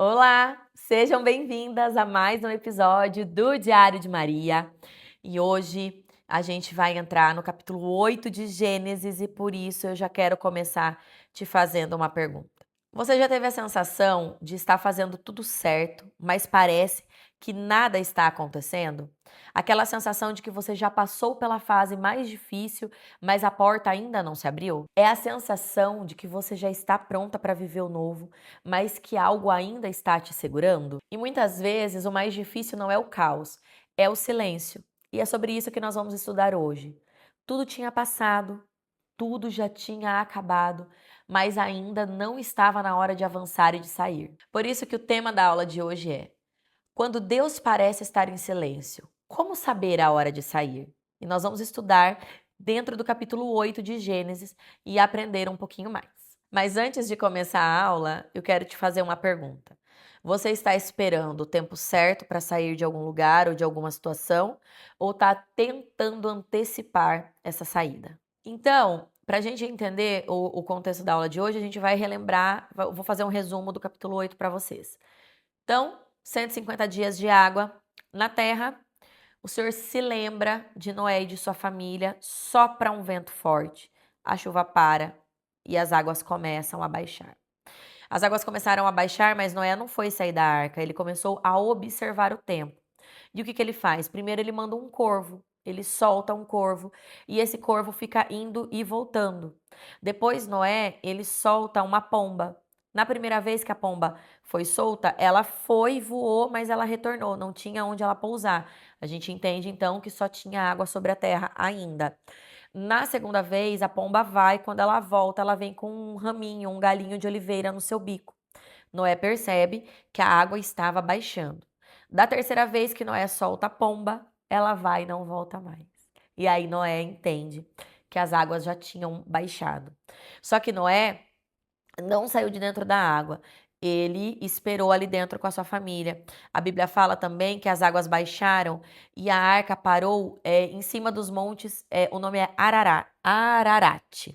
Olá, sejam bem-vindas a mais um episódio do Diário de Maria. E hoje a gente vai entrar no capítulo 8 de Gênesis e por isso eu já quero começar te fazendo uma pergunta. Você já teve a sensação de estar fazendo tudo certo, mas parece que nada está acontecendo? Aquela sensação de que você já passou pela fase mais difícil, mas a porta ainda não se abriu? É a sensação de que você já está pronta para viver o novo, mas que algo ainda está te segurando? E muitas vezes o mais difícil não é o caos, é o silêncio. E é sobre isso que nós vamos estudar hoje. Tudo tinha passado, tudo já tinha acabado, mas ainda não estava na hora de avançar e de sair. Por isso que o tema da aula de hoje é: quando Deus parece estar em silêncio, como saber a hora de sair? E nós vamos estudar dentro do capítulo 8 de Gênesis e aprender um pouquinho mais. Mas antes de começar a aula, eu quero te fazer uma pergunta. Você está esperando o tempo certo para sair de algum lugar ou de alguma situação, ou está tentando antecipar essa saída? Então, para a gente entender o contexto da aula de hoje, a gente vai relembrar, eu vou fazer um resumo do capítulo 8 para vocês. Então, 150 dias de água na terra, o Senhor se lembra de Noé e de sua família, sopra um vento forte, a chuva para e as águas começam a baixar. As águas começaram a baixar, mas Noé não foi sair da arca, ele começou a observar o tempo. E o que ele faz? Primeiro ele manda um corvo, ele solta um corvo e esse corvo fica indo e voltando. Depois Noé, ele solta uma pomba. Na primeira vez que a pomba foi solta, ela foi e voou, mas ela retornou, não tinha onde ela pousar. A gente entende então que só tinha água sobre a terra ainda. Na segunda vez, a pomba vai, quando ela volta, ela vem com um raminho, um galinho de oliveira no seu bico. Noé percebe que a água estava baixando. Da terceira vez que Noé solta a pomba, ela vai e não volta mais. E aí Noé entende que as águas já tinham baixado. Só que Noé não saiu de dentro da água. Ele esperou ali dentro com a sua família. A Bíblia fala também que as águas baixaram e a arca parou em cima dos montes. O nome é Ararat.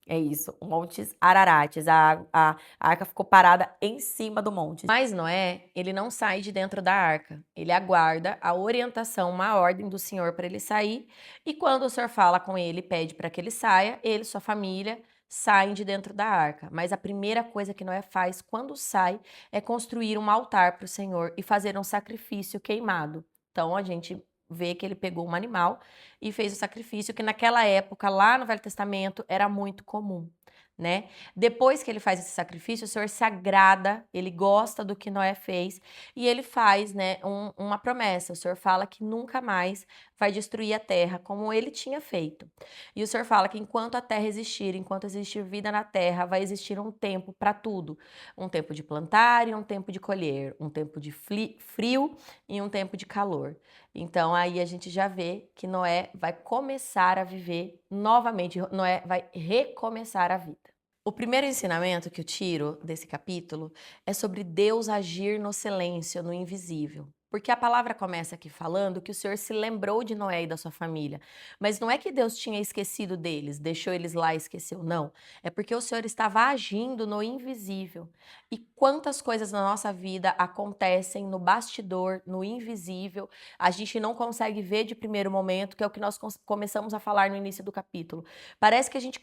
É isso, Montes Ararates. A arca ficou parada em cima do monte. Mas Noé, ele não sai de dentro da arca. Ele aguarda a orientação, uma ordem do Senhor para ele sair. E quando o Senhor fala com ele, pede para que ele saia, ele e sua família saem de dentro da arca. Mas a primeira coisa que Noé faz quando sai é construir um altar para o Senhor e fazer um sacrifício queimado. Então a gente vê que ele pegou um animal e fez o sacrifício, que naquela época, lá no Velho Testamento, era muito comum, né? Depois que ele faz esse sacrifício, o Senhor se agrada, ele gosta do que Noé fez e ele faz, né, uma promessa. O Senhor fala que nunca mais vai destruir a terra como ele tinha feito. E o Senhor fala que enquanto a terra existir, enquanto existir vida na terra, vai existir um tempo para tudo. Um tempo de plantar e um tempo de colher, um tempo de frio e um tempo de calor. Então aí a gente já vê que Noé vai começar a viver novamente, Noé vai recomeçar a vida. O primeiro ensinamento que eu tiro desse capítulo é sobre Deus agir no silêncio, no invisível. Porque a palavra começa aqui falando que o Senhor se lembrou de Noé e da sua família. Mas não é que Deus tinha esquecido deles, deixou eles lá e esqueceu, não. É porque o Senhor estava agindo no invisível. E quantas coisas na nossa vida acontecem no bastidor, no invisível, a gente não consegue ver de primeiro momento, que é o que nós começamos a falar no início do capítulo. Parece que a gente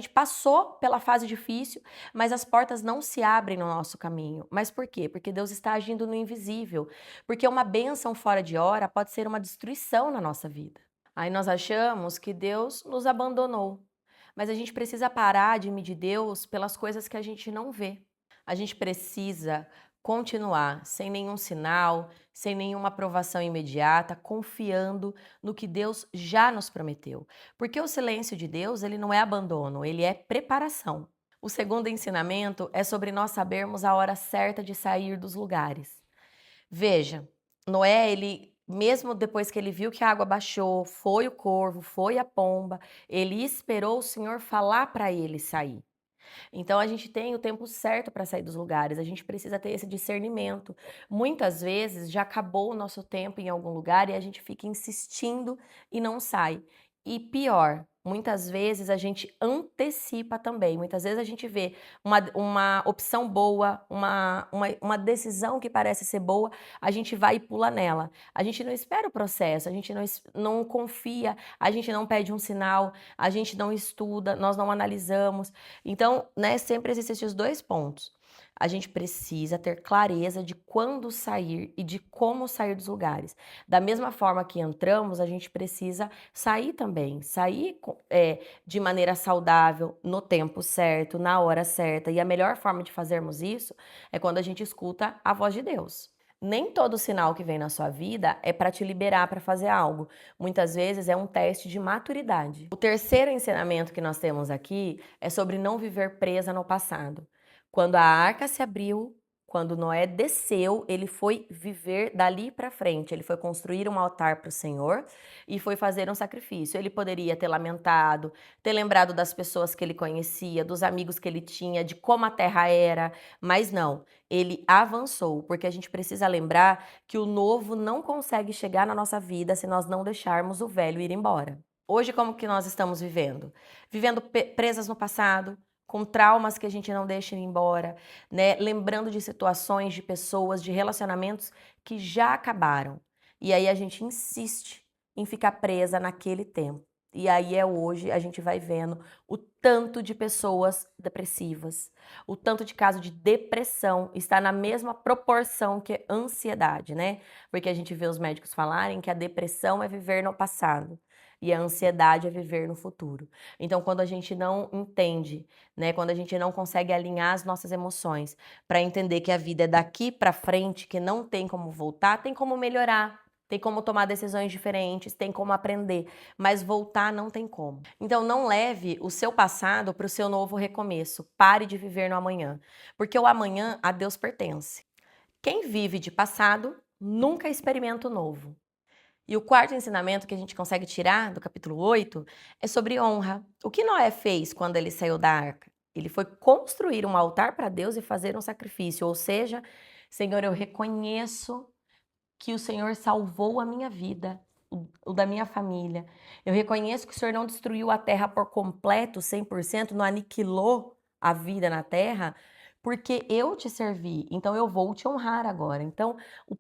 passou pela fase difícil, mas as portas não se abrem no nosso caminho. Mas por quê? Porque Deus está agindo no invisível. Porque uma bênção fora de hora pode ser uma destruição na nossa vida. Aí nós achamos que Deus nos abandonou. Mas a gente precisa parar de medir Deus pelas coisas que a gente não vê. A gente precisa continuar sem nenhum sinal, sem nenhuma aprovação imediata, confiando no que Deus já nos prometeu. Porque o silêncio de Deus, ele não é abandono, ele é preparação. O segundo ensinamento é sobre nós sabermos a hora certa de sair dos lugares. Veja, Noé, ele mesmo depois que ele viu que a água baixou, foi o corvo, foi a pomba, ele esperou o Senhor falar para ele sair. Então a gente tem o tempo certo para sair dos lugares, a gente precisa ter esse discernimento. Muitas vezes já acabou o nosso tempo em algum lugar e a gente fica insistindo e não sai. E pior, muitas vezes a gente antecipa também. Muitas vezes a gente vê uma opção boa, uma decisão que parece ser boa, a gente vai e pula nela. A gente não espera o processo, a gente não confia, a gente não pede um sinal, a gente não estuda, nós não analisamos. Então, né, sempre existem esses dois pontos. A gente precisa ter clareza de quando sair e de como sair dos lugares. Da mesma forma que entramos, a gente precisa sair também, sair de maneira saudável, no tempo certo, na hora certa. E a melhor forma de fazermos isso é quando a gente escuta a voz de Deus. Nem todo sinal que vem na sua vida é para te liberar para fazer algo. Muitas vezes é um teste de maturidade. O terceiro ensinamento que nós temos aqui é sobre não viver presa no passado. Quando a arca se abriu, quando Noé desceu, ele foi viver dali para frente. Ele foi construir um altar para o Senhor e foi fazer um sacrifício. Ele poderia ter lamentado, ter lembrado das pessoas que ele conhecia, dos amigos que ele tinha, de como a terra era, mas não. Ele avançou, porque a gente precisa lembrar que o novo não consegue chegar na nossa vida se nós não deixarmos o velho ir embora. Hoje, como que nós estamos vivendo? Vivendo presas no passado, com traumas que a gente não deixa ir embora, né? Lembrando de situações, de pessoas, de relacionamentos que já acabaram. E aí a gente insiste em ficar presa naquele tempo. E aí hoje a gente vai vendo o tanto de pessoas depressivas, o tanto de caso de depressão está na mesma proporção que ansiedade, né? Porque a gente vê os médicos falarem que a depressão é viver no passado e a ansiedade é viver no futuro. Então, quando a gente não entende, né, quando a gente não consegue alinhar as nossas emoções para entender que a vida é daqui para frente, que não tem como voltar, tem como melhorar. Tem como tomar decisões diferentes, tem como aprender, mas voltar não tem como. Então não leve o seu passado para o seu novo recomeço. Pare de viver no amanhã, porque o amanhã a Deus pertence. Quem vive de passado nunca experimenta o novo. E o quarto ensinamento que a gente consegue tirar do capítulo 8 é sobre honra. O que Noé fez quando ele saiu da arca? Ele foi construir um altar para Deus e fazer um sacrifício, ou seja, Senhor, eu reconheço que o Senhor salvou a minha vida, o da minha família. Eu reconheço que o Senhor não destruiu a terra por completo, 100%, não aniquilou a vida na terra, porque eu te servi, então eu vou te honrar agora. Então, a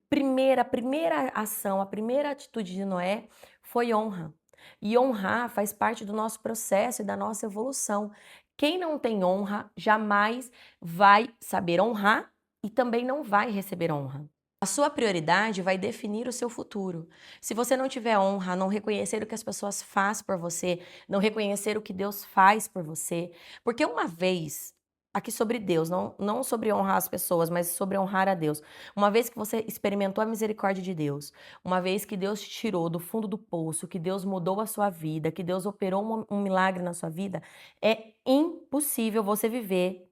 primeira ação, a primeira atitude de Noé foi honra. E honrar faz parte do nosso processo e da nossa evolução. Quem não tem honra jamais vai saber honrar e também não vai receber honra. A sua prioridade vai definir o seu futuro. Se você não tiver honra, não reconhecer o que as pessoas fazem por você, não reconhecer o que Deus faz por você, porque uma vez, aqui sobre Deus, não sobre honrar as pessoas, mas sobre honrar a Deus. Uma vez que você experimentou a misericórdia de Deus, uma vez que Deus te tirou do fundo do poço, que Deus mudou a sua vida, que Deus operou um milagre na sua vida, é impossível você viver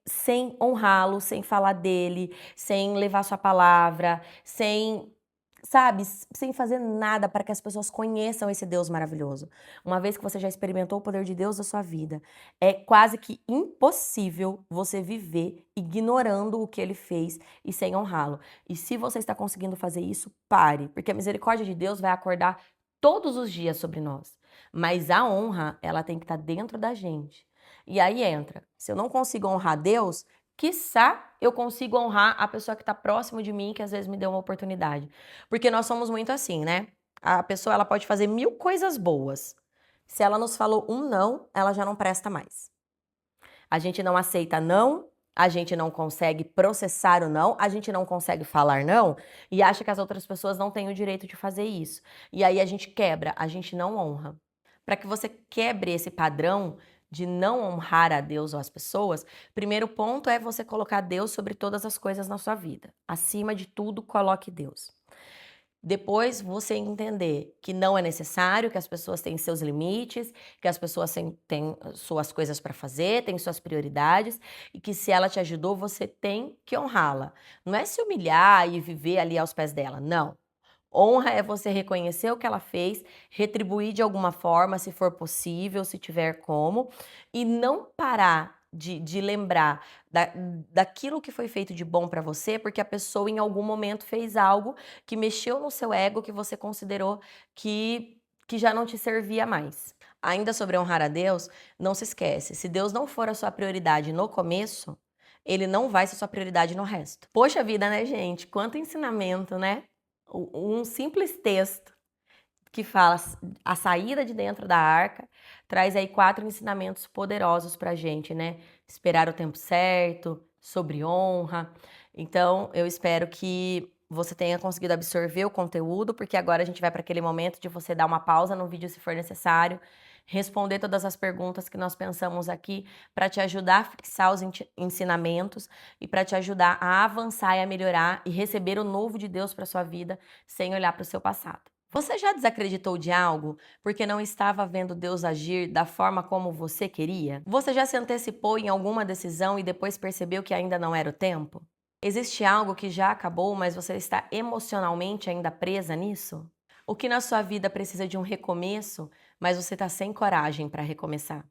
sem honrá-lo, sem falar dele, sem levar sua palavra, sem, sabe, sem fazer nada para que as pessoas conheçam esse Deus maravilhoso. Uma vez que você já experimentou o poder de Deus na sua vida, é quase que impossível você viver ignorando o que ele fez e sem honrá-lo. E se você está conseguindo fazer isso, pare, porque a misericórdia de Deus vai acordar todos os dias sobre nós. Mas a honra, ela tem que estar dentro da gente. E aí entra, se eu não consigo honrar Deus, quiçá eu consigo honrar a pessoa que está próximo de mim, que às vezes me deu uma oportunidade. Porque nós somos muito assim, né? A pessoa ela pode fazer 1000 coisas boas. Se ela nos falou um não, ela já não presta mais. A gente não aceita não, a gente não consegue processar o não, a gente não consegue falar não e acha que as outras pessoas não têm o direito de fazer isso. E aí a gente quebra, a gente não honra. Para que você quebre esse padrão de não honrar a Deus ou as pessoas, primeiro ponto é você colocar Deus sobre todas as coisas na sua vida. Acima de tudo, coloque Deus. Depois você entender que não é necessário, que as pessoas têm seus limites, que as pessoas têm suas coisas para fazer, têm suas prioridades e que se ela te ajudou, você tem que honrá-la. Não é se humilhar e viver ali aos pés dela, não. Honra é você reconhecer o que ela fez, retribuir de alguma forma, se for possível, se tiver como, e não parar de lembrar daquilo que foi feito de bom para você, porque a pessoa em algum momento fez algo que mexeu no seu ego, que você considerou que que já não te servia mais. Ainda sobre honrar a Deus, não se esquece, se Deus não for a sua prioridade no começo, ele não vai ser sua prioridade no resto. Poxa vida, né, gente? Quanto ensinamento, né? Um simples texto que fala a saída de dentro da arca, traz aí 4 ensinamentos poderosos pra gente, né? Esperar o tempo certo, sobre honra. Então, eu espero que você tenha conseguido absorver o conteúdo, porque agora a gente vai para aquele momento de você dar uma pausa no vídeo se for necessário, responder todas as perguntas que nós pensamos aqui para te ajudar a fixar os ensinamentos e para te ajudar a avançar e a melhorar e receber o novo de Deus para sua vida sem olhar para o seu passado. Você já desacreditou de algo porque não estava vendo Deus agir da forma como você queria? Você já se antecipou em alguma decisão e depois percebeu que ainda não era o tempo? Existe algo que já acabou, mas você está emocionalmente ainda presa nisso? O que na sua vida precisa de um recomeço, mas você está sem coragem para recomeçar?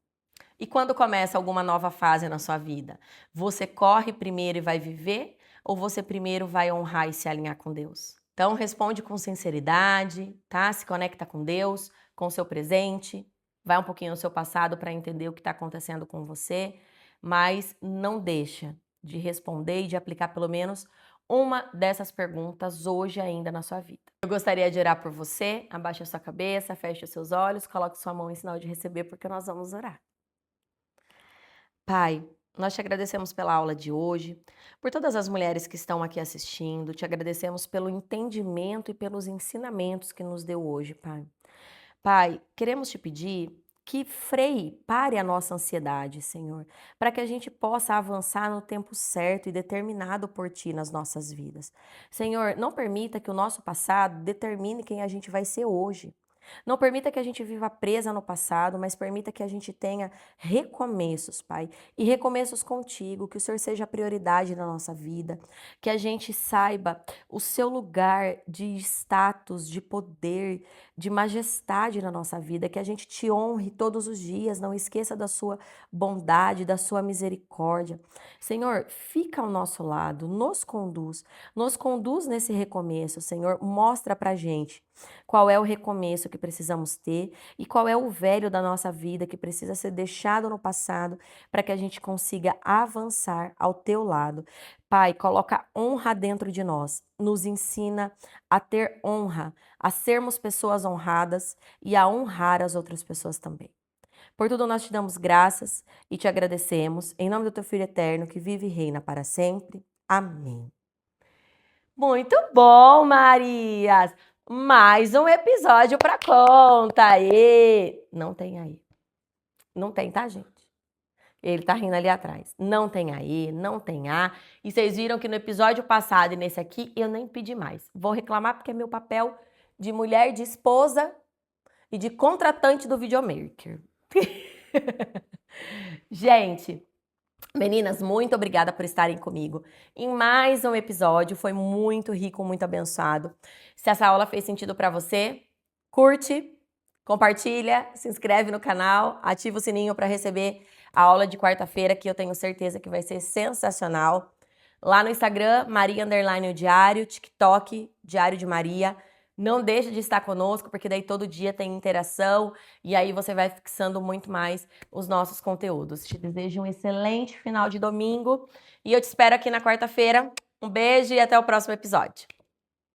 E quando começa alguma nova fase na sua vida, você corre primeiro e vai viver ou você primeiro vai honrar e se alinhar com Deus? Então responde com sinceridade, tá? Se conecta com Deus, com o seu presente, vai um pouquinho no seu passado para entender o que está acontecendo com você, mas não deixa de responder e de aplicar pelo menos uma dessas perguntas hoje ainda na sua vida. Eu gostaria de orar por você, abaixe a sua cabeça, feche os seus olhos, coloque sua mão em sinal de receber porque nós vamos orar. Pai, nós te agradecemos pela aula de hoje, por todas as mulheres que estão aqui assistindo, te agradecemos pelo entendimento e pelos ensinamentos que nos deu hoje, Pai. Pai, queremos te pedir que freie, pare a nossa ansiedade, Senhor, para que a gente possa avançar no tempo certo e determinado por Ti nas nossas vidas. Senhor, não permita que o nosso passado determine quem a gente vai ser hoje. Não permita que a gente viva presa no passado, mas permita que a gente tenha recomeços, Pai. E recomeços contigo, que o Senhor seja a prioridade na nossa vida, que a gente saiba o seu lugar de status, de poder, de majestade na nossa vida, que a gente te honre todos os dias, não esqueça da sua bondade, da sua misericórdia. Senhor, fica ao nosso lado, nos conduz nesse recomeço, Senhor, mostra pra gente qual é o recomeço que precisamos ter e qual é o velho da nossa vida que precisa ser deixado no passado para que a gente consiga avançar ao teu lado. Pai, coloca honra dentro de nós, nos ensina a ter honra, a sermos pessoas honradas e a honrar as outras pessoas também. Por tudo nós te damos graças e te agradecemos, em nome do teu Filho eterno, que vive e reina para sempre. Amém. Muito bom, Marias! Mais um episódio pra conta! Aê! Não tem aí. Não tem, tá, gente? Ele tá rindo ali atrás. Não tem aí, não tem A. E vocês viram que no episódio passado e nesse aqui eu nem pedi mais. Vou reclamar porque é meu papel de mulher, de esposa e de contratante do videomaker. Gente, meninas, muito obrigada por estarem comigo em mais um episódio. Foi muito rico, muito abençoado. Se essa aula fez sentido para você, curte, compartilha, se inscreve no canal, ativa o sininho para receber a aula de quarta-feira, que eu tenho certeza que vai ser sensacional. Lá no Instagram, Maria _ o Diário, TikTok, Diário de Maria. Não deixe de estar conosco, porque daí todo dia tem interação e aí você vai fixando muito mais os nossos conteúdos. Te desejo um excelente final de domingo e eu te espero aqui na quarta-feira. Um beijo e até o próximo episódio.